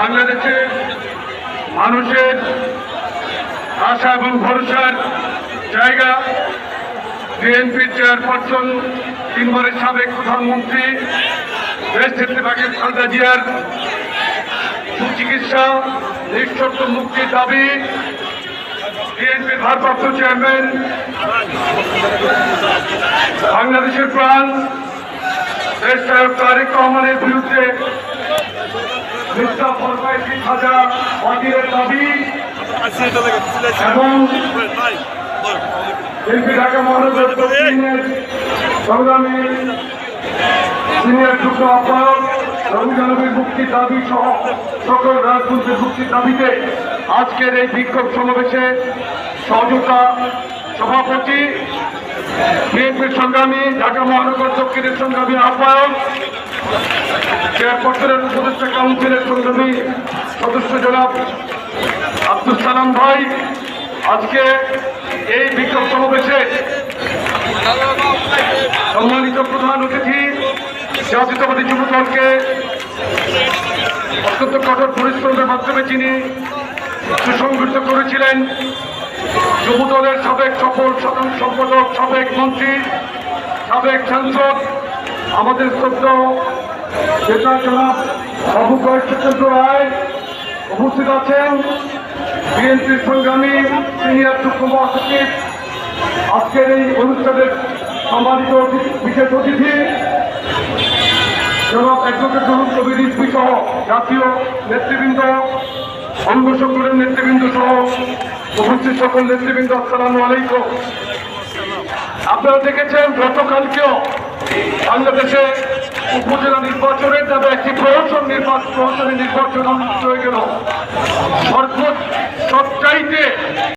বাংলাদেশে মানুষের আশা এবং ভরসার জায়গা বিএনপির চেয়ারপারসন, 3 বারের সাবেক প্রধানমন্ত্রী দেশ নেত্রী বেগম খালেদা জিয়ার সুচিকিৎসা নিঃশর্ত মুক্তির দাবি বিএনপির ভারপ্রাপ্ত চেয়ারম্যান, বাংলাদেশের প্রাণ দেশ নায়ক তারেক রহমানের বিরুদ্ধে মিথ্যা ফরমাইশি সাজা বাতিলের দাবি এবং বিএনপি ঢাকা মহানগর দক্ষিণের সংগ্রামী সিনিয়র যুগ্ম আহ্বায়ক রবীন্দ্রনাথের মুক্তির দাবি সহ সকল রাজনৈতিক মুক্তির দাবিতে আজকের এই বিক্ষোভ সমাবেশে সহযোগিতা সভাপতি, বিএনপির সংগ্রামী ঢাকা মহানগর দক্ষিণের সংগ্রামী আহ্বায়ক, চেয়ারপারসনের উপদেষ্টা কাউন্সিলের সংগ্রামী সদস্য জনাব আব্দুল সালাম ভাই, আজকে এই বিক্ষোভ সমাবেশে সম্মানিত প্রধান অতিথি জাতীয়তাবাদী যুব দলকে অত্যন্ত কঠোর পরিশ্রমের মাধ্যমে যিনি সুসংগঠিত করেছিলেন, যুব দলের সাবেক সফল সাধারণ সম্পাদক, সাবেক মন্ত্রী, সাবেক সাংসদ, আমাদের শ্রদ্ধেয় নেতা জনাব বাবু কয়েকচন্দ্র রায় উপস্থিত আছেন, বিএনপির সংগ্রামী সিনিয়র যুগ্ম মহাসচিব, আজকের এই অনুষ্ঠানের সম্মানিত বিশেষ অতিথি জনাব অ্যাডভোকেট রুহুল কবির রিজভী সহ জাতীয় নেতৃবৃন্দ, অঙ্গ সংগঠনের নেতৃবৃন্দ সহ উপস্থিত সকল নেতৃবৃন্দ, আসসালামু আলাইকুম। আপনারা দেখেছেন গতকালকেও বাংলাদেশে উপজেলা নির্বাচনের নামে একটি প্রহসনী নির্বাচন অনুষ্ঠিত হয়ে গেল। সবচাইতে